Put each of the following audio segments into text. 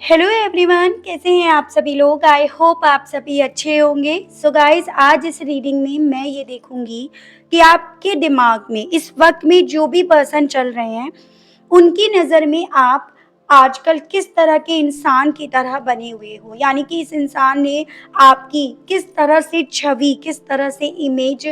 Hello everyone, कैसे हैं आप सभी लोग। आई होप आप सभी अच्छे होंगे। सो गाइस, आज इस रीडिंग में मैं ये देखूंगी कि आपके दिमाग में इस वक्त में जो भी पर्सन चल रहे हैं, उनकी नज़र में आप आजकल किस तरह के इंसान की तरह बने हुए हो, यानी कि इस इंसान ने आपकी किस तरह से छवि, किस तरह से इमेज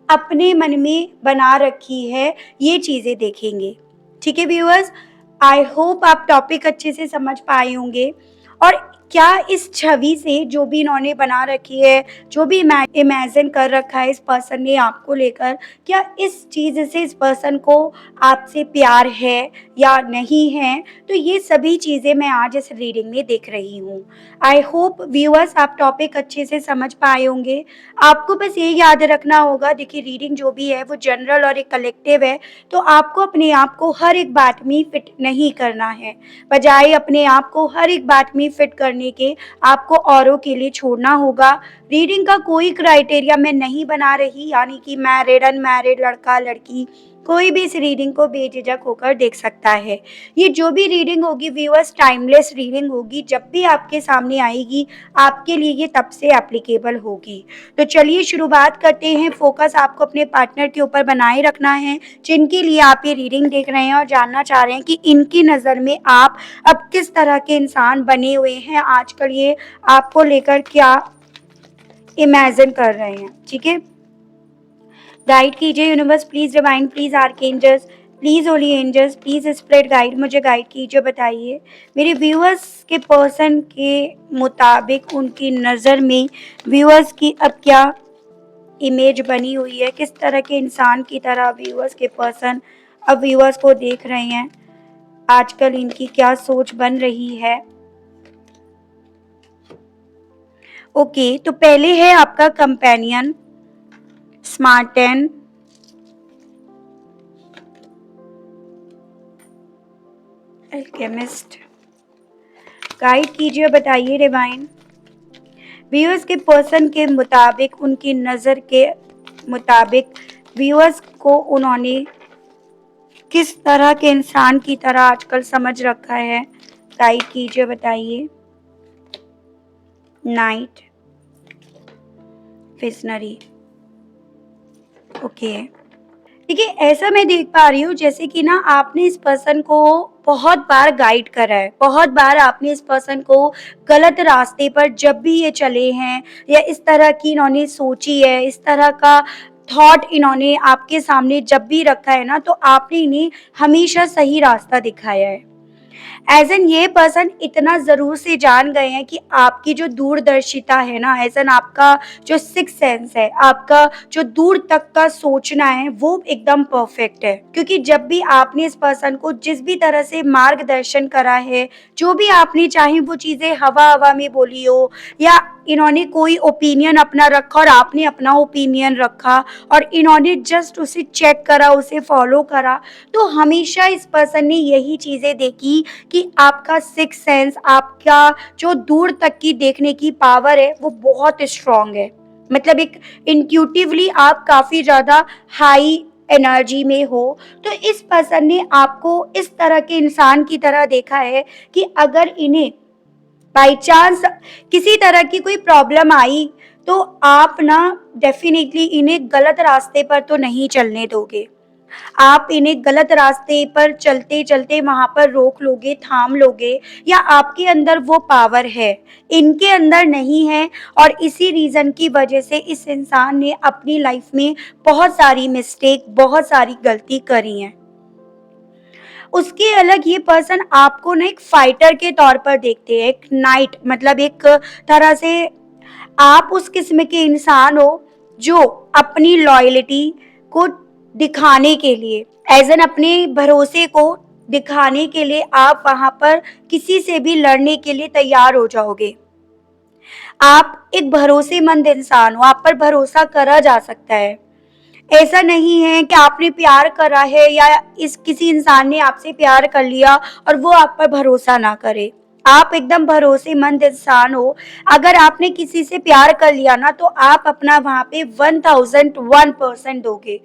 अपने मन में बना रखी है, ये चीज़ें देखेंगे। ठीक है व्यूअर्स, आई होप आप टॉपिक अच्छे से समझ पाए होंगे। और क्या इस छवि से जो भी इन्होंने बना रखी है, जो भी इमेजिन कर रखा है इस पर्सन ने आपको लेकर, क्या इस चीज़ से इस पर्सन को आपसे प्यार है या नहीं है, तो ये सभी चीज़ें मैं आज इस रीडिंग में देख रही हूँ। आई होप व्यूअर्स आप टॉपिक अच्छे से समझ पाए होंगे। आपको बस ये याद रखना होगा, देखिए रीडिंग जो भी है वो जनरल और एक कलेक्टिव है, तो आपको अपने आप को हर एक बात में फिट नहीं करना है। बजाय अपने आप को हर एक बात में फिट करने के, आपको औरों के लिए छोड़ना होगा। रीडिंग का कोई क्राइटेरिया मैं नहीं बना रही, यानी कि मैरिड अनमैरिड, लड़का लड़की, कोई भी इस रीडिंग को बेझिझक होकर देख सकता है। ये जो भी रीडिंग होगी व्यूअर्स, टाइमलेस रीडिंग होगी। जब भी आपके सामने आएगी, आपके लिए ये तब से एप्लीकेबल होगी। तो चलिए शुरुआत करते हैं। फोकस आपको अपने पार्टनर के ऊपर बनाए रखना है, जिनके लिए आप ये रीडिंग देख रहे हैं और जानना चाह रहे हैं कि इनकी नज़र में आप अब किस तरह के इंसान बने हुए हैं, आजकल ये आपको लेकर क्या इमेजिन कर रहे हैं। ठीक है, गाइड कीजिए universe, please divine, please archangels, please holy angels, please spread guide, मुझे गाइड कीजिए। बताइए मेरे व्यूअर्स के पर्सन के मुताबिक उनकी नज़र में व्यूअर्स की अब क्या इमेज बनी हुई है, किस तरह के इंसान की तरह व्यूअर्स के पर्सन अब व्यूअर्स को देख रहे हैं, आजकल इनकी क्या सोच बन रही है। ओके, तो पहले है आपका कंपेनियन, स्मार्टन, एल्केमिस्ट। गाइड कीजिए, बताइए डिवाइन, व्यूअर्स के पर्सन के मुताबिक, उनकी नज़र के मुताबिक व्यूअर्स को उन्होंने किस तरह के इंसान की तरह आजकल समझ रखा है। गाइड कीजिए, बताइए। Night, visionary. ओके, देखिए ऐसा मैं देख पा रही हूँ जैसे कि ना आपने इस पर्सन को बहुत बार गाइड करा है, बहुत बार आपने इस पर्सन को गलत रास्ते पर जब भी ये चले हैं, या इस तरह की इन्होंने सोची है, इस तरह का थॉट इन्होंने आपके सामने जब भी रखा है ना, तो आपने इन्हें हमेशा सही रास्ता दिखाया है। एज एन ये पर्सन इतना जरूर से जान गए हैं कि आपकी जो दूरदर्शिता है ना, एज एन आपका जो सिक्स सेंस है, आपका जो दूर तक का सोचना है, वो एकदम परफेक्ट है। क्योंकि जब भी आपने इस पर्सन को जिस भी तरह से मार्गदर्शन करा है, जो भी आपने चाहे वो चीजें हवा हवा में बोली हो, या इन्होंने कोई ओपिनियन अपना रखा और आपने अपना ओपिनियन रखा, और इन्होंने जस्ट उसे चेक करा, उसे फॉलो करा, तो हमेशा इस पर्सन ने यही चीजें देखी कि आपका सिक्स सेंस, आपका जो दूर तक की देखने की पावर है, वो बहुत स्ट्रांग है। मतलब एक इंट्यूटिवली आप काफी ज्यादा हाई एनर्जी में हो। तो इस पर्सन ने आपको इस तरह के इंसान की तरह देखा है कि अगर इन्हें बाई चांस किसी तरह की कोई प्रॉब्लम आई, तो आप ना डेफिनेटली इन्हें गलत रास्ते पर तो नहीं चलने दोगे। आप इन्हें गलत रास्ते पर चलते चलते वहां पर रोक लोगे, थाम लोगे, या आपके अंदर वो पावर है, इनके अंदर नहीं है। और इसी रीजन की वजह से इस इंसान ने अपनी लाइफ में बहुत सारी मिस्टेक, बहुत सारी गलती करी है। उसके अलग ये पर्सन आपको ना एक फाइटर के तौर पर देखते हैं, एक नाइट, मतलब एक तरह से आप उस किस्म के इंसान हो जो अपनी लॉयल्टी को दिखाने के लिए, एज एन अपने भरोसे को दिखाने के लिए, आप वहां पर किसी से भी लड़ने के लिए तैयार हो जाओगे। आप एक भरोसेमंद इंसान हो, आप पर भरोसा करा जा सकता है। ऐसा नहीं है कि आपने प्यार करा है, या इस किसी इंसान ने आपसे प्यार कर लिया और वो आप पर भरोसा ना करे। आप एकदम भरोसेमंद इंसान हो। अगर आपने किसी से प्यार कर लिया ना, तो आप अपना वहां पे 1001% दोगे।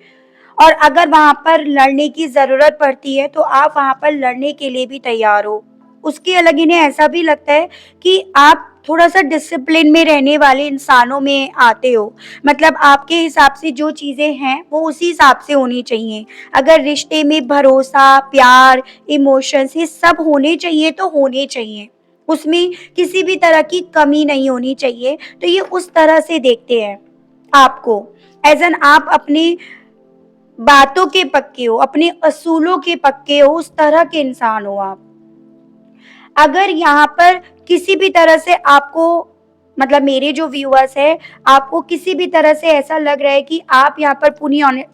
और अगर वहां पर लड़ने की जरूरत पड़ती है, तो आप वहां पर लड़ने के लिए भी तैयार हो। उसके अलग इन्हें ऐसा भी लगता है कि आप थोड़ा-सा डिसिप्लिन में रहने वाले इंसानों में आते हो। मतलब आपके हिसाब से जो चीज़ें हैं, वो उसी हिसाब से होनी चाहिए। अगर रिश्ते में भरोसा, प्यार, इमोशंस ये सब होने चाहिए तो होने चाहिए। उसमें किसी भी तरह की कमी नहीं होनी चाहिए, तो ये उस तरह से देखते हैं आपको। एज़ एन आप अपनी बातों के पक्के हो, अपने असूलों के पक्के हो, उस तरह के इंसान हो आप। अगर यहाँ पर किसी भी तरह से आपको मतलब मेरे जो व्यूअर्स हैं, आपको किसी भी तरह से ऐसा लग रहा है कि आप यहाँ पर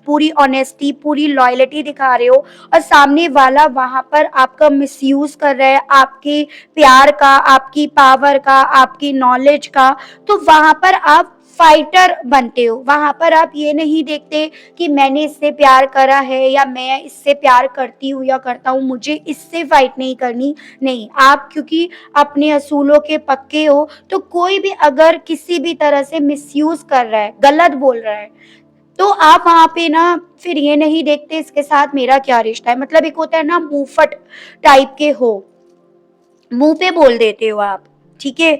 पूरी ऑनेस्टी, पूरी लॉयल्टी दिखा रहे हो और सामने वाला वहाँ पर आपका मिसयूज़ कर रहा है, आपके प्यार का, आपकी पावर का, आपकी नॉलेज का, तो वहाँ पर आप फाइटर बनते हो। वहाँ पर आप ये नहीं देखते कि मैंने इससे प्यार करा है या मैं इससे प्यार करती हूँ या करता हूँ, मुझे इससे फाइट नहीं करनी। नहीं, आप क्योंकि अपने असूलों के पक्के हो, तो कोई भी अगर किसी भी तरह से मिसयूज़ कर रहा है, गलत बोल रहा है, तो आप वहाँ पे ना फिर ये नहीं देखते इसके साथ मेरा क्या रिश्ता है। मतलब एक होता है ना मुँहफट टाइप के हो, मुँह पे बोल देते हो आप, ठीक है?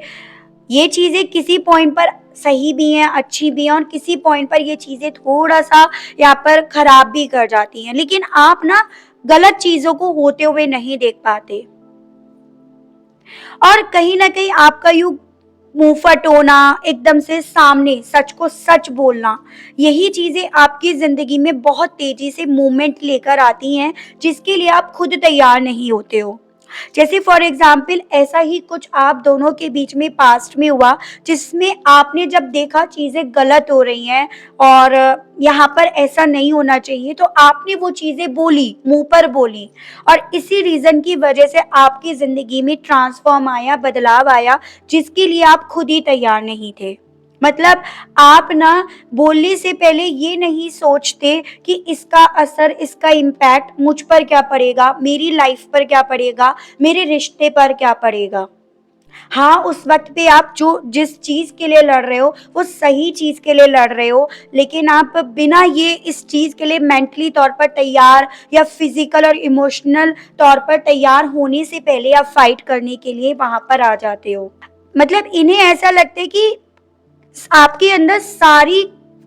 ये चीज़ें किसी पॉइंट पर सही भी हैं, अच्छी भी हैं और किसी पॉइंट पर ये चीज़ें थोड़ा-सा यहाँ पर खराब भी कर जाती हैं। लेकिन आप ना गलत चीज़ों को होते हुए नहीं देख पाते। और कहीं न कहीं आपका यूँ मुँहफट होना, एकदम से सामने सच को सच बोलना, यही चीज़ें आपकी ज़िंदगी में बहुत तेज़ी से मूवमेंट लेकर आती हैं, जिसके लिए आप खुद तैयार नहीं होते हो। जैसे फॉर एग्ज़ाम्पल ऐसा ही कुछ आप दोनों के बीच में पास्ट में हुआ, जिसमें आपने जब देखा चीज़ें गलत हो रही हैं और यहाँ पर ऐसा नहीं होना चाहिए, तो आपने वो चीज़ें बोली, मुँह पर बोली और इसी रीज़न की वजह से आपकी ज़िंदगी में ट्रांसफ़ॉर्म आया, बदलाव आया, जिसके लिए आप खुद ही तैयार नहीं थे। मतलब आप ना बोलने से पहले ये नहीं सोचते कि इसका असर, इसका इम्पैक्ट मुझ पर क्या पड़ेगा, मेरी लाइफ़ पर क्या पड़ेगा, मेरे रिश्ते पर क्या पड़ेगा। हाँ, उस वक़्त पे आप जो जिस चीज़ के लिए लड़ रहे हो, वो सही चीज़ के लिए लड़ रहे हो, लेकिन आप बिना ये इस चीज़ के लिए मेंटली तौर पर तैयार या फ़िज़िकल और इमोशनल तौर पर तैयार होने से पहले आप फ़ाइट करने के लिए वहाँ पर आ जाते हो। मतलब इन्हें ऐसा लगता है कि आपके अंदर सारी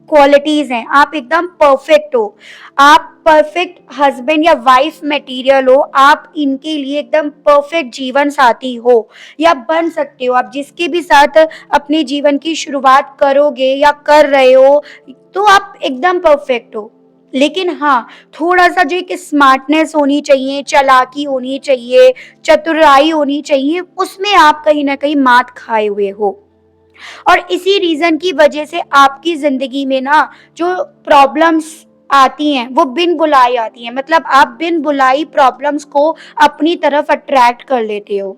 क्वालिटीज़ हैं, आप एकदम परफेक्ट हो। आप परफेक्ट हस्बैंड या वाइफ मटेरियल हो, आप इनके लिए एकदम परफेक्ट जीवन साथी हो या बन सकते हो। आप जिसके भी साथ अपने जीवन की शुरुआत करोगे या कर रहे हो, तो आप एकदम परफेक्ट हो। लेकिन हाँ, थोड़ा-सा जो एक स्मार्टनेस होनी चाहिए, चालाकी होनी चाहिए, चतुराई होनी चाहिए, उसमें आप कहीं न कहीं मात खाए हुए हो। और इसी रीज़न की वजह से आपकी ज़िंदगी में ना जो प्रॉब्लम्स आती हैं, वो बिन बुलाए आती हैं। मतलब आप बिन बुलाई प्रॉब्लम्स को अपनी तरफ अट्रैक्ट कर लेते हो।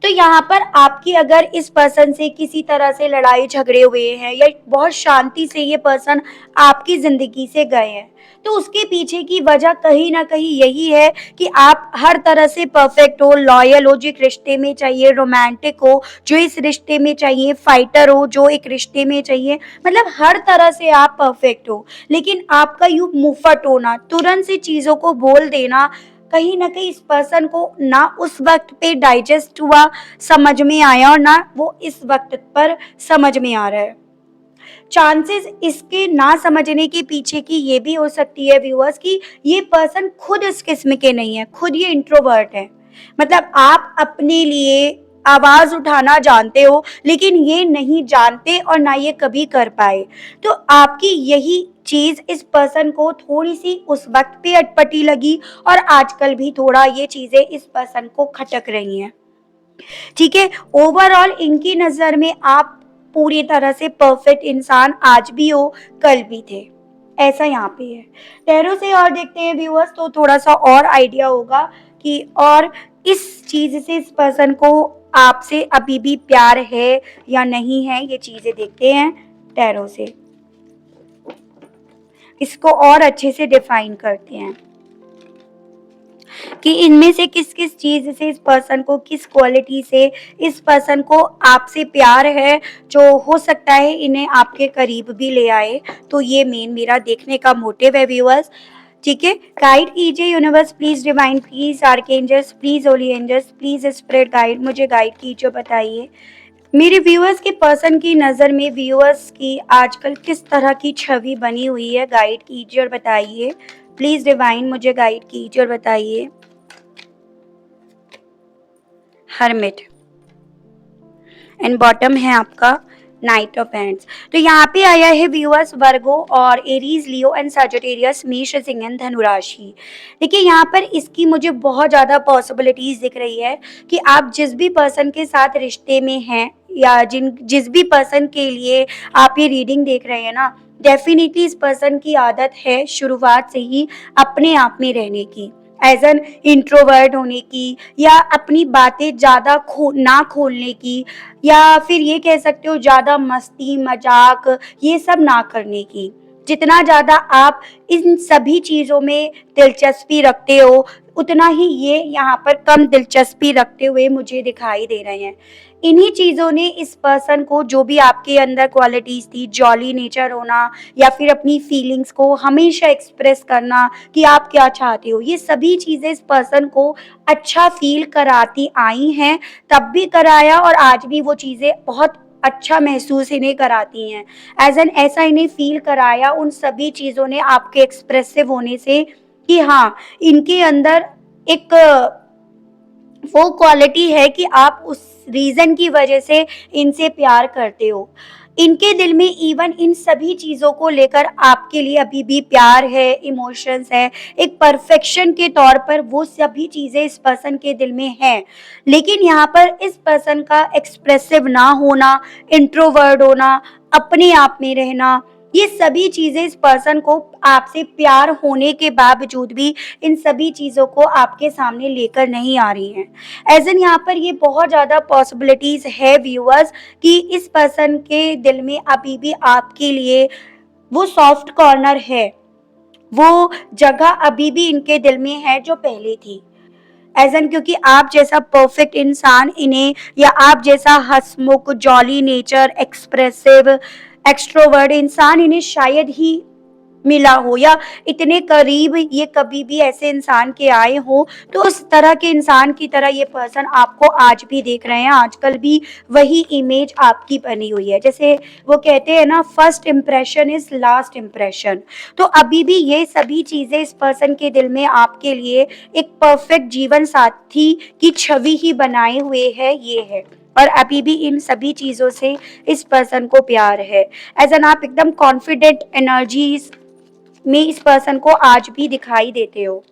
तो यहाँ पर आपकी अगर इस पर्सन से किसी तरह से लड़ाई झगड़े हुए हैं या बहुत शांति से ये पर्सन आपकी ज़िंदगी से गए हैं, तो उसके पीछे की वजह कहीं न कहीं यही है कि आप हर तरह से परफेक्ट हो, लॉयल हो, जो एक रिश्ते में चाहिए, रोमांटिक हो, जो इस रिश्ते में चाहिए, फाइटर हो, जो एक रिश्ते में चाहिए, मतलब हर तरह से आप परफेक्ट हो। लेकिन आपका यूँ मुँहफट होना, तुरंत से चीज़ों को बोल देना, कहीं न कहीं इस पर्सन को ना उस वक़्त पे डाइजेस्ट हुआ, समझ में आया और ना वो इस वक़्त पर समझ में आ रहा है। चांसेस इसके ना समझने के पीछे की ये भी हो सकती है व्यूअर्स कि ये पर्सन खुद इस किस्म के नहीं है, खुद ये इंट्रोवर्ट है। मतलब आप अपने लिए आवाज़ उठाना जानते हो, लेकिन ये नहीं जानते और ना ये कभी कर पाए। तो आपकी यही चीज़ इस पर्सन को थोड़ी-सी उस वक़्त पे अटपटी लगी और आजकल भी थोड़ा ये चीज़ें इस पर्सन को खटक रही हैं। ठीक है? ओवरऑल इनकी नज़र में आप पूरी तरह से परफेक्ट इंसान आज भी हो, कल भी थे। ऐसा यहाँ पे है। टैरो से और देखते हैं व्यूअर्स, तो थोड़ा-सा और आइडिया होगा कि और इस चीज़ से इस पर्सन को आपसे अभी भी प्यार है या नहीं है, ये चीज़ें देखते हैं टैरो से। इसको और अच्छे से डिफाइन करते हैं कि इनमें से किस-किस चीज़ से इस पर्सन को, किस क्वालिटी से इस पर्सन को आपसे प्यार है, जो हो सकता है इन्हें आपके करीब भी ले आए। तो ये मेन मेरा देखने का मोटिव है व्यूअर्स। ठीक है, गाइड कीजिए universe, please divine, please archangels, please holy angels, please spread guide, मुझे गाइड कीजिए, बताइए मेरे व्यूअर्स के पर्सन की नज़र में व्यूअर्स की आजकल किस तरह की छवि बनी हुई है, गाइड कीजिए और बताइए। प्लीज डिवाइन मुझे गाइड कीजिए और बताइए। हर्मिट एंड बॉटम है आपका नाइट ऑफ हैंड्स। तो यहाँ पे आया है व्यूअर्स वर्गो और एरीज, लियो एंड सजिटेरियस, मेष, सिंह एंड धनु राशि। देखिए यहाँ पर इसकी मुझे बहुत ज़्यादा पॉसिबिलिटीज दिख रही है कि आप जिस भी पर्सन के साथ रिश्ते में हैं या जिस भी पर्सन के लिए आप ये रीडिंग देख रहे हैं ना, डेफिनेटली इस पर्सन की आदत है शुरुआत से ही अपने आप में रहने की, एज एन इंट्रोवर्ट होने की, या अपनी बातें ज़्यादा ना खोलने की, या फिर ये कह सकते हो ज़्यादा मस्ती मजाक ये सब ना करने की। जितना ज़्यादा आप इन सभी चीज़ों में दिलचस्पी रखते हो, उतना ही ये यहाँ पर कम दिलचस्पी रखते हुए मुझे दिखाई दे रहे हैं। इन्हीं चीज़ों ने इस पर्सन को, जो भी आपके अंदर क्वालिटीज़ थी, जॉली नेचर होना या फिर अपनी फीलिंग्स को हमेशा एक्सप्रेस करना कि आप क्या चाहते हो, ये सभी चीज़ें इस पर्सन को अच्छा फील कराती आई हैं, तब भी कराया और आज भी वो चीज़ें बहुत अच्छा महसूस इन्हें कराती हैं। एज एन ऐसा इन्हें फील कराया उन सभी चीज़ों ने आपके एक्सप्रेसिव होने से कि हाँ, इनके अंदर एक वो क्वालिटी है कि आप उस रीजन की वजह से इनसे प्यार करते हो। इनके दिल में इवन इन सभी चीज़ों को लेकर आपके लिए अभी भी प्यार है, इमोशंस है, एक परफेक्शन के तौर पर वो सभी चीज़ें इस पर्सन के दिल में हैं। लेकिन यहाँ पर इस पर्सन का एक्सप्रेसिव ना होना, इंट्रोवर्ट होना, अपने आप में रहना, ये सभी चीज़ें इस पर्सन को आपसे प्यार होने के बावजूद भी इन सभी चीज़ों को आपके सामने लेकर नहीं आ रही हैं। एज़ एन यहाँ पर ये बहुत ज़्यादा पॉसिबिलिटीज़ है व्यूअर्स कि इस पर्सन के दिल में अभी भी आपके लिए वो सॉफ्ट कॉर्नर है, वो जगह अभी भी इनके दिल में है जो पहले थी। एज़ एन क्योंकि आप जैसा परफेक्ट इंसान इन्हें, या आप जैसा हंसमुख, जॉली नेचर, एक्सप्रेसिव, एक्सट्रोवर्ट इंसान इन्हें शायद ही मिला हो, या इतने करीब ये कभी भी ऐसे इंसान के आए हो, तो उस तरह के इंसान की तरह ये पर्सन आपको आज भी देख रहे हैं, आजकल भी वही इमेज आपकी बनी हुई है। जैसे वो कहते हैं ना, first impression is last impression. तो अभी भी ये सभी चीजें इस पर्सन के दिल में आपके लिए एक परफेक्ट जीवन साथी की छवि ही बनाए हुए है, ये है। और अभी भी इन सभी चीज़ों से इस पर्सन को प्यार है। एज एन आप एकदम कॉन्फिडेंट एनर्जीज में इस पर्सन को आज भी दिखाई देते हो।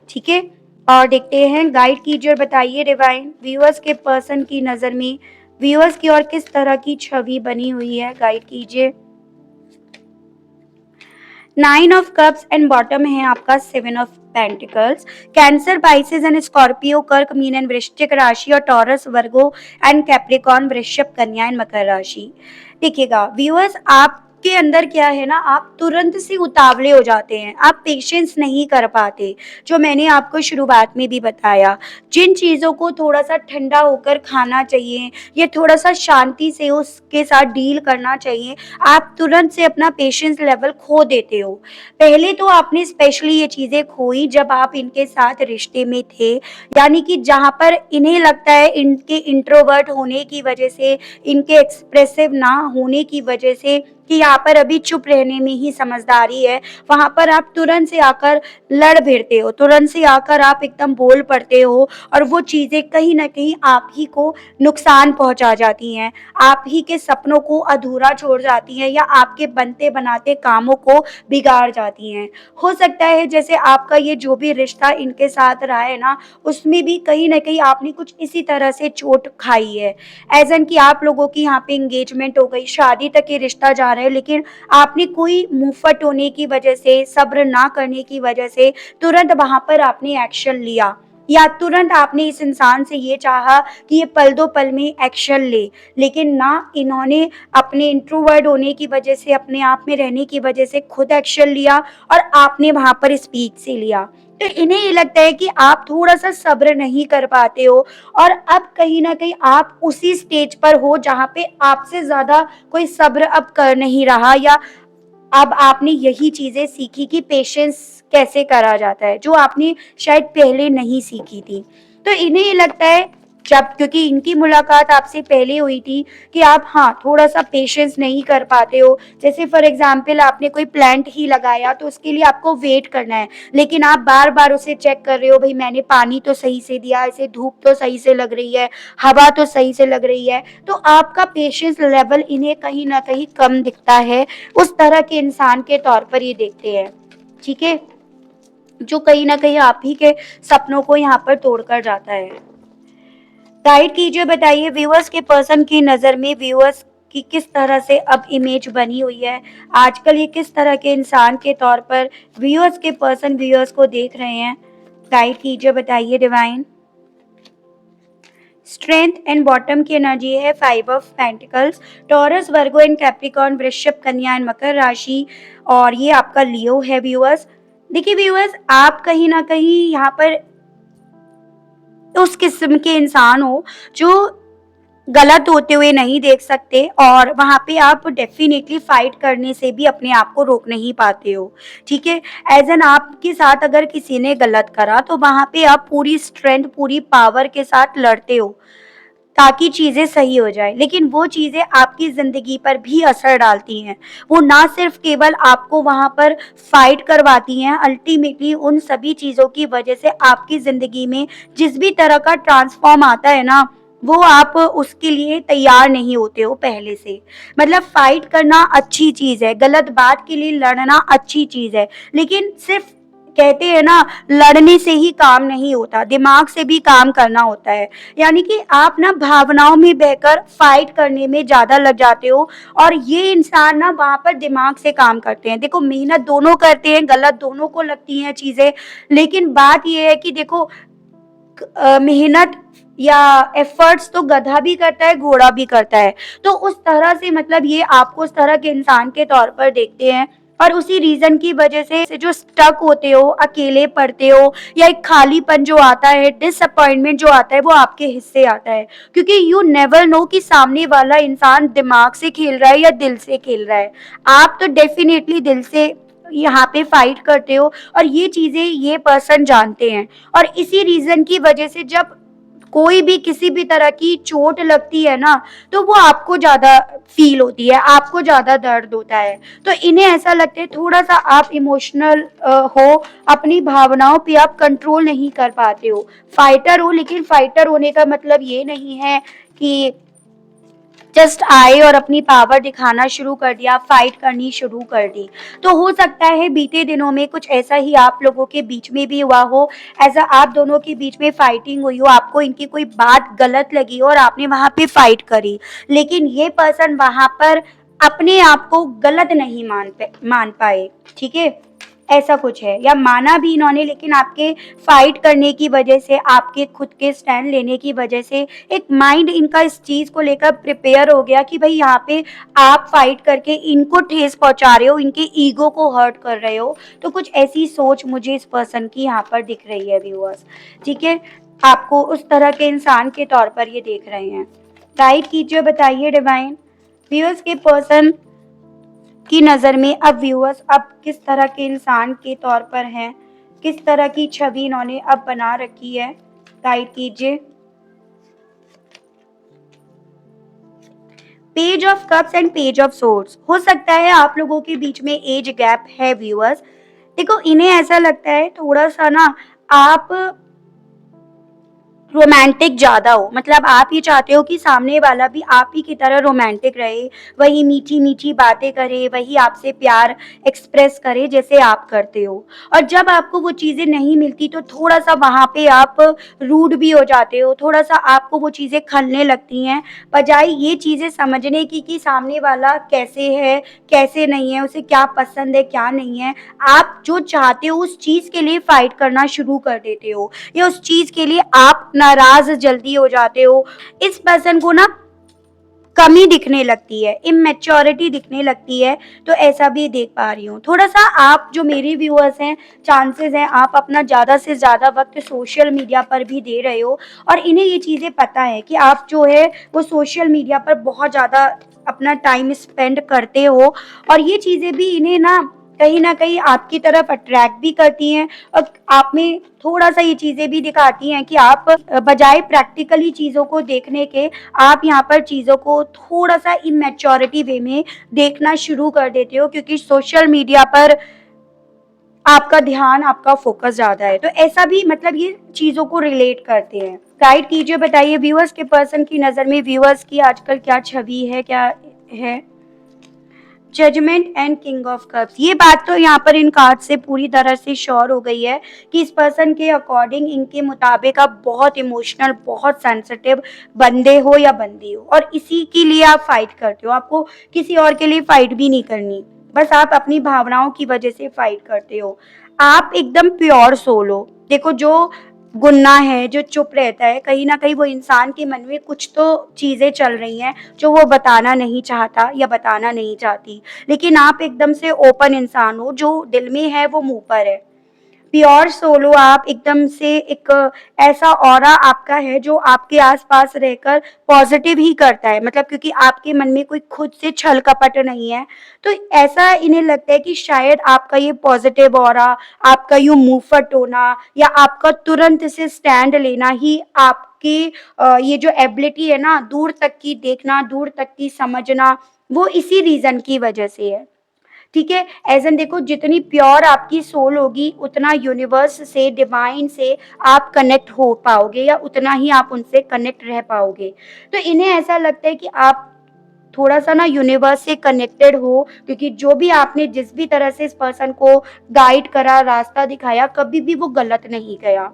ठीक है, और देखते हैं, गाइड कीजिए और बताइए डिवाइन, व्यूअर्स के पर्सन की नज़र में व्यूअर्स की और किस तरह की छवि बनी हुई है, गाइड कीजिए। Nine of cups and bottom है आपका seven of pentacles. Cancer, Pisces and Scorpio, कर्क, मीन एंड वृश्चिक राशि, और टॉरस, वर्गो एंड कैप्रिकॉर्न, वृषभ, कन्या एंड मकर राशि। देखिएगा व्यूअर्स, आपके अंदर क्या है ना, आप तुरंत से उतावले हो जाते हैं, आप पेशेंस नहीं कर पाते, जो मैंने आपको शुरुआत में भी बताया। जिन चीज़ों को थोड़ा सा ठंडा होकर खाना चाहिए या थोड़ा सा शांति से उसके साथ डील करना चाहिए, आप तुरंत से अपना पेशेंस लेवल खो देते हो। पहले तो आपने स्पेशली ये चीज़ें खोई जब आप इनके साथ रिश्ते में थे, यानी कि जहाँ पर इन्हें लगता है इनके इंट्रोवर्ट होने की वजह से, इनके एक्सप्रेसिव ना होने की वजह से कि यहाँ पर अभी चुप रहने में ही समझदारी है, वहाँ पर आप तुरंत से आकर लड़ भिड़ते हो, तुरंत से आकर आप एकदम बोल पड़ते हो, और वो चीज़ें कहीं ना कहीं आप ही को नुकसान पहुंचा जाती हैं, आप ही के सपनों को अधूरा छोड़ जाती हैं, या आपके बनते बनाते कामों को बिगाड़ जाती हैं। हो सकता है जैसे आपका ये जो भी रिश्ता इनके साथ रहा है ना, उसमें भी कहीं ना कहीं आपने कुछ इसी तरह से चोट खाई है। एज एन कि आप लोगों की यहाँ पे एंगेजमेंट हो गई, शादी तक ये रिश्ता जा रहा है, लेकिन आपने कोई मुंहफट होने की वजह से, सब्र ना करने की वजह से तुरंत वहां पर आपने एक्शन लिया, या तुरंत आपने इस इंसान से ये चाहा कि ये पल दो पल में एक्शन ले, लेकिन ना, इन्होंने अपने इंट्रोवर्ट होने की वजह से, अपने आप में रहने की वजह से खुद एक्शन लिया, और आपने वहां पर स्पीच से लिया। तो इन्हें ये लगता है कि आप थोड़ा सा सब्र नहीं कर पाते हो, और अब कहीं ना कहीं आप उसी स्टेज पर हो जहाँ पे आपसे ज्यादा कोई सब्र अब कर नहीं रहा, या अब आपने यही चीज़ें सीखी कि पेशेंस कैसे करा जाता है, जो आपने शायद पहले नहीं सीखी थी। तो इन्हें ये लगता है, जब क्योंकि इनकी मुलाकात आपसे पहले हुई थी, कि आप हाँ, थोड़ा-सा पेशेंस नहीं कर पाते हो। जैसे फॉर एग्ज़ाम्पल आपने कोई प्लांट ही लगाया तो उसके लिए आपको वेट करना है, लेकिन आप बार-बार उसे चेक कर रहे हो, भई मैंने पानी तो सही से दिया, इसे धूप तो सही से लग रही है, हवा तो सही से लग रही है। तो आपका पेशेंस लेवल इन्हें कहीं न कहीं कम दिखता है, उस तरह के इंसान के तौर पर ये देखते हैं, ठीक है? जो कहीं न कहीं आप ही के सपनों को यहाँ पर तोड़ कर जाता है। गाइड कीजिए, बताइए व्यूअर्स के पर्सन की नज़र में व्यूअर्स की किस तरह से अब इमेज बनी हुई है? आजकल ये किस तरह के इंसान के तौर पर व्यूअर्स के पर्सन व्यूअर्स को देख रहे हैं? गाइड कीजिए, बताइए डिवाइन। स्ट्रेंथ एंड बॉटम की एनर्जी है 5 of pentacles, taurus, Virgo and Capricorn, वृषभ, कन्या एंड मकर राशि, और ये आपका लियो है व्यूअर्स। देखिए व्यूअर्स, आप कहीं न कहीं यहाँ पर उस किस्म के इंसान हो जो गलत होते हुए नहीं देख सकते, और वहाँ पे आप डेफ़िनेटली फ़ाइट करने से भी अपने आप को रोक नहीं पाते हो, ठीक है? एज़ एन आपके साथ अगर किसी ने गलत करा तो वहाँ पे आप पूरी स्ट्रेंथ, पूरी पावर के साथ लड़ते हो, ताकि चीज़ें सही हो जाएँ। लेकिन वो चीज़ें आपकी ज़िंदगी पर भी असर डालती हैं। वो ना सिर्फ़ केवल आपको वहाँ पर फ़ाइट करवाती हैं, अल्टीमेटली उन सभी चीज़ों की वज़ह से आपकी ज़िंदगी में जिस भी तरह का ट्रांसफ़ॉर्म आता है ना, वो आप उसके लिए तैयार नहीं होते हो पहले से। मतलब फ़ाइट करना अच्छी चीज़ है, गलत बात के लिए लड़ना अच्छी चीज़ है, लेकिन सिर्फ़ कहते हैं ना, लड़ने से ही काम नहीं होता, दिमाग से भी काम करना होता है। यानी कि आप ना भावनाओं में बहकर फाइट करने में ज़्यादा लग जाते हो, और ये इंसान ना वहाँ पर दिमाग से काम करते हैं। देखो, मेहनत दोनों करते हैं, गलत दोनों को लगती हैं चीज़ें, लेकिन बात ये है कि देखो, मेहनत या एफर्ट्स तो गधा भी करता है, घोड़ा भी करता है। तो उस तरह से मतलब ये आपको उस तरह के इंसान के तौर पर देखते हैं, और उसी रीज़न की वज़ह से जो स्टक होते हो, अकेले पड़ते हो, या एक खालीपन जो आता है, डिसअपॉइंटमेंट जो आता है, वो आपके हिस्से आता है। क्योंकि यू नेवर नो कि सामने वाला इंसान दिमाग से खेल रहा है या दिल से खेल रहा है। आप तो डेफ़िनेटली दिल से यहाँ पे फाइट करते हो, और ये चीज़ें ये पर्सन जानते हैं, और इसी रीज़न की वजह से जब कोई भी किसी भी तरह की चोट लगती है ना, तो वो आपको ज़्यादा फ़ील होती है, आपको ज़्यादा दर्द होता है। तो इन्हें ऐसा लगता है थोड़ा-सा आप इमोशनल हो, अपनी भावनाओं पे आप कंट्रोल नहीं कर पाते हो। फाइटर हो, लेकिन फाइटर होने का मतलब ये नहीं है कि जस्ट आए और अपनी पावर दिखाना शुरू कर दिया, फाइट करनी शुरू कर दी। तो हो सकता है बीते दिनों में कुछ ऐसा ही आप लोगों के बीच में भी हुआ हो, ऐसा आप दोनों के बीच में फाइटिंग हुई हो, आपको इनकी कोई बात गलत लगी हो और आपने वहाँ पे फाइट करी। लेकिन ये पर्सन वहाँ पर अपने आप को गलत नहीं मान पाए, ठीक है? ऐसा कुछ है, या माना भी इन्होंने, लेकिन आपके फाइट करने की वजह से, आपके खुद के स्टैंड लेने की वजह से एक माइंड इनका इस चीज़ को लेकर प्रिपेयर हो गया कि भई यहाँ पे आप फाइट करके इनको ठेस पहुँचा रहे हो, इनके ईगो को हर्ट कर रहे हो। तो कुछ ऐसी सोच मुझे इस पर्सन की यहाँ पर दिख रही है व्यूअर्स, ठीक है? आपको उस तरह के इंसान के तौर पर ये देख रहे हैं। गाइड कीजिए, बताइए डिवाइन, व्यूअर्स के पर्सन की नज़र में अब व्यूअर्स अब किस तरह के इंसान के तौर पर हैं, किस तरह की छवि इन्होंने अब बना रखी है? गाइड कीजिए। Page of cups and page of swords, हो सकता है आप लोगों के बीच में एज गैप है व्यूअर्स। देखो, इन्हें ऐसा लगता है थोड़ा-सा ना, आप रोमांटिक ज़्यादा हो, मतलब आप ये चाहते हो कि सामने वाला भी आप ही की तरह रोमांटिक रहे, वही मीठी-मीठी बातें करे, वही आपसे प्यार एक्सप्रेस करे जैसे आप करते हो। और जब आपको वो चीज़ें नहीं मिलती तो थोड़ा-सा वहाँ पे आप रूड भी हो जाते हो, थोड़ा-सा आपको वो चीज़ें खलने लगती हैं, बजाय ये चीज़ें समझने की कि सामने वाला कैसे है, कैसे नहीं है, उसे क्या पसंद है, क्या नहीं है। आप जो चाहते हो उस चीज़ के लिए फाइट करना शुरू कर देते हो, या उस चीज़ के लिए आप नाराज़ जल्दी हो जाते हो। इस पर्सन को ना कमी दिखने लगती है, इमैच्योरिटी दिखने लगती है, तो ऐसा भी देख पा रही हूँ। थोड़ा-सा आप जो मेरे व्यूअर्स हैं, चांसेस हैं आप अपना ज़्यादा से ज़्यादा वक़्त सोशल मीडिया पर भी दे रहे हो और इन्हें ये चीज़ें पता है कि आप जो है वो सोशल मीडिया पर बहुत ज़्यादा अपना टाइम स्पेंड करते हो और ये चीज़ें भी इन्हें ना कहीं न कहीं आपकी तरफ अट्रैक्ट भी करती हैं और आप में थोड़ा-सा ये चीज़ें भी दिखाती हैं कि आप बजाय प्रैक्टिकली चीज़ों को देखने के, आप यहाँ पर चीज़ों को थोड़ा-सा इमैच्योरिटी वे में देखना शुरू कर देते हो क्योंकि सोशल मीडिया पर आपका ध्यान, आपका फ़ोकस ज़्यादा है। तो ऐसा भी मतलब ये चीज़ों को रिलेट करते हैं। गाइड कीजिए, बताइए व्यूअर्स के पर्सन की नज़र में व्यूअर्स की आजकल क्या छवि है, क्या है? Judgement and king of cups, ये बात तो यहाँ पर इन कार्ड से पूरी तरह से श्योर हो गई है कि इस पर्सन के अकॉर्डिंग, इनके मुताबिक आप बहुत इमोशनल, बहुत सेंसिटिव बंदे हो या बंदी हो और इसी के लिए आप फाइट करते हो। आपको किसी और के लिए फाइट भी नहीं करनी, बस आप अपनी भावनाओं की वजह से फाइट करते हो। आप एकदम प्योर सोल हो। देखो, जो गुन्ना है, जो चुप रहता है, कहीं न कहीं वो इंसान के मन में कुछ तो चीज़ें चल रही हैं, जो वो बताना नहीं चाहता या बताना नहीं चाहती। लेकिन आप एकदम से ओपन इंसान हो, जो दिल में है वो मुँह पर है। प्योर सोल हो आप, एकदम से एक ऐसा ऑरा आपका है जो आपके आस-पास रहकर पॉज़िटिव ही करता है, मतलब क्योंकि आपके मन में कोई खुद से छल-कपट नहीं है। तो ऐसा इन्हें लगता है कि शायद आपका ये पॉज़िटिव ऑरा, आपका यूँ मुँहफट होना या आपका तुरंत से स्टैंड लेना ही आपकी ये जो एबिलिटी है ना, दूर तक की देखना, दूर तक की समझना, वो इसी रीज़न की वजह से है। ठीक है? एज़ एन देखो, जितनी प्योर आपकी सोल होगी, उतना यूनिवर्स से, डिवाइन से आप कनेक्ट हो पाओगे या उतना ही आप उनसे कनेक्ट रह पाओगे। तो इन्हें ऐसा लगता है कि आप थोड़ा-सा ना यूनिवर्स से कनेक्टेड हो क्योंकि जो भी आपने जिस भी तरह से इस पर्सन को गाइड करा, रास्ता दिखाया, कभी भी वो गलत नहीं गया।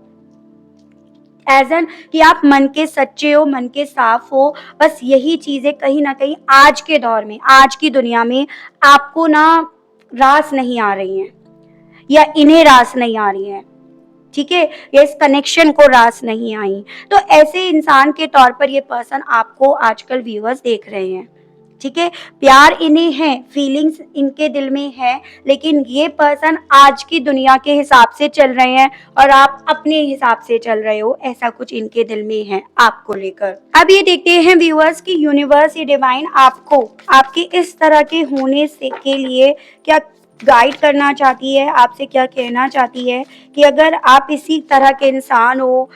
एज़ एन कि आप मन के सच्चे हो, मन के साफ हो, बस यही चीज़ें कहीं न कहीं आज के दौर में, आज की दुनिया में आपको ना रास नहीं आ रही हैं या इन्हें रास नहीं आ रही हैं, ठीक है? या इस कनेक्शन को रास नहीं आई। तो ऐसे इंसान के तौर पर ये पर्सन आपको आजकल व्यूअर्स देख रहे हैं, ठीक है? प्यार इन्हें है, फीलिंग्स इनके दिल में है, लेकिन ये पर्सन आज की दुनिया के हिसाब से चल रहे हैं और आप अपने हिसाब से चल रहे हो, ऐसा कुछ इनके दिल में है आपको लेकर। अब ये देखते हैं व्यूअर्स कि यूनिवर्स या डिवाइन आपको आपके इस तरह के होने से के लिए क्या गाइड करना चाहती है, आपसे क्या कहना चाहती है कि अगर आप इसी तरह के इंसान हो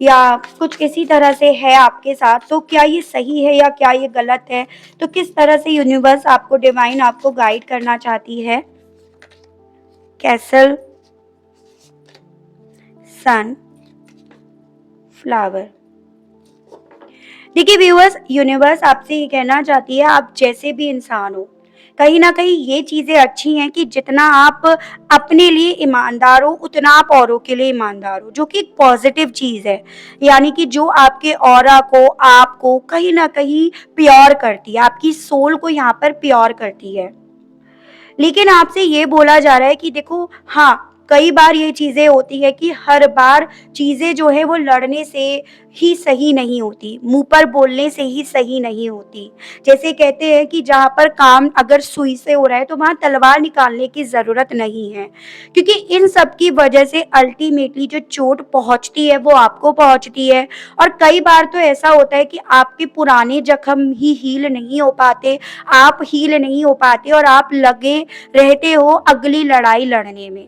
या कुछ इसी तरह से है आपके साथ, तो क्या ये सही है या क्या ये गलत है? तो किस तरह से यूनिवर्स आपको, डिवाइन आपको गाइड करना चाहती है? कैसल, सन, फ्लावर। देखिए व्यूअर्स, यूनिवर्स आपसे ये कहना चाहती है, आप जैसे भी इंसान हो, कहीं न कहीं ये चीज़ें अच्छी हैं कि जितना आप अपने लिए ईमानदार हो, उतना आप औरों के लिए ईमानदार हो, जो कि एक पॉज़िटिव चीज़ है। यानी कि जो आपके ऑरा को, आपको कहीं न कहीं प्योर करती है, आपकी सोल को यहाँ पर प्योर करती है। लेकिन आपसे ये बोला जा रहा है कि देखो, हाँ, कई बार ये चीज़ें होती है कि हर बार चीज़ें जो है वो लड़ने से ही सही नहीं होती, मुँह पर बोलने से ही सही नहीं होती। जैसे कहते हैं कि जहाँ पर काम अगर सुई से हो रहा है तो वहाँ तलवार निकालने की ज़रूरत नहीं है। क्योंकि इन सब की वजह से अल्टीमेटली जो चोट पहुँचती है वो आपको पहुँचती है और कई बार तो ऐसा होता है कि आपके पुराने ज़ख्म ही हील नहीं हो पाते, आप हील नहीं हो पाते और आप लगे रहते हो अगली लड़ाई लड़ने में।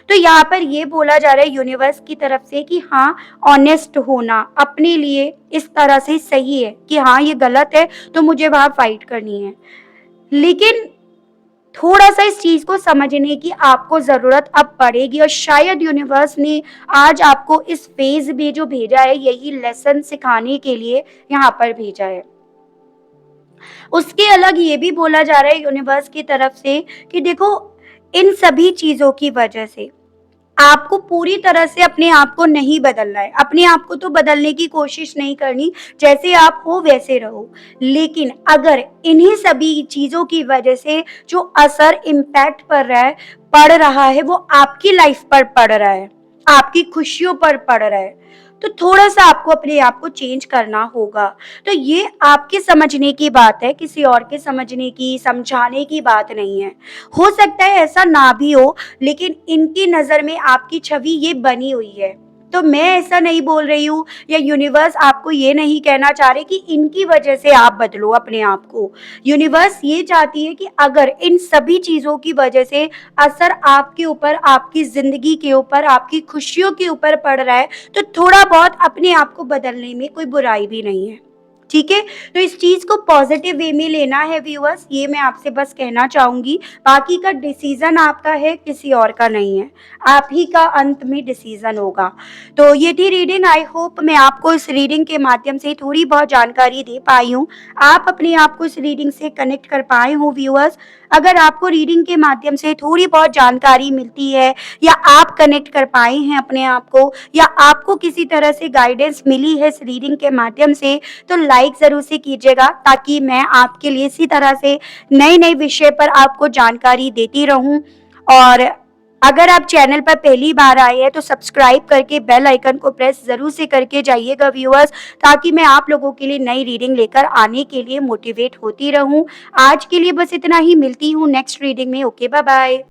तो यहाँ पर ये बोला जा रहा है यूनिवर्स की तरफ से कि हाँ, ऑनेस्ट होना अपने लिए इस तरह से सही है कि हाँ, ये गलत है तो मुझे वहाँ फाइट करनी है। लेकिन थोड़ा-सा इस चीज़ को समझने की आपको ज़रूरत अब पड़ेगी और शायद यूनिवर्स ने आज आपको इस फ़ेज़ में जो भेजा है, यही लेसन सिखाने के लिए यहाँ पर भेजा है। उसके अलग ये भी बोला जा रहा है यूनिवर्स की तरफ से कि देखो, इन सभी चीज़ों की वजह से आपको पूरी तरह से अपने आप को नहीं बदलना है। अपने आप को तो बदलने की कोशिश नहीं करनी, जैसे आप हो वैसे रहो। लेकिन अगर इन्हीं सभी चीज़ों की वजह से जो असर, इम्पैक्ट पड़ रहा है वो आपकी लाइफ पर पड़ रहा है, आपकी खुशियों पर पड़ रहा है, तो थोड़ा-सा आपको अपने आप को चेंज करना होगा। तो ये आपके समझने की बात है, किसी और के समझने की, समझाने की बात नहीं है। हो सकता है ऐसा ना भी हो, लेकिन इनकी नज़र में आपकी छवि ये बनी हुई है। तो मैं ऐसा नहीं बोल रही हूँ या यूनिवर्स आपको ये नहीं कहना चाह रहे कि इनकी वजह से आप बदलो अपने आप को। यूनिवर्स ये चाहती है कि अगर इन सभी चीज़ों की वजह से असर आपके ऊपर, आपकी ज़िंदगी के ऊपर, आपकी खुशियों के ऊपर पड़ रहा है, तो थोड़ा बहुत अपने आप को बदलने में कोई बुराई भी नहीं है। ठीक है? तो इस चीज़ को पॉज़िटिव वे में लेना है व्यूअर्स, ये मैं आपसे बस कहना चाहूँगी। बाकी का डिसीज़न आपका है, किसी और का नहीं है। आप ही का अंत में डिसीज़न होगा। तो ये थी रीडिंग, आई होप मैं आपको इस रीडिंग के माध्यम से थोड़ी बहुत जानकारी दे पाई हूँ। आप अपने आप को इस रीडिंग से कनेक्ट कर पाए हों व्यूअर्स। अगर आपको रीडिंग के माध्यम से थोड़ी बहुत जानकारी मिलती है या आप कनेक्ट कर पाए हैं अपने आप को या आपको किसी तरह से गाइडेंस मिली है इस रीडिंग के माध्यम से, तो लाइक ज़रूर से कीजिएगा ताकि मैं आपके लिए इसी तरह से नए-नए विषय पर आपको जानकारी देती रहूँ। और अगर आप चैनल पर पहली बार आए हैं तो सब्सक्राइब करके बेल आइकन को प्रेस ज़रूर से करके जाइएगा व्यूअर्स, ताकि मैं आप लोगों के लिए नई रीडिंग लेकर आने के लिए मोटिवेट होती रहूँ। आज के लिए बस इतना ही, मिलती हूँ नेक्स्ट रीडिंग में। Okay, bye bye.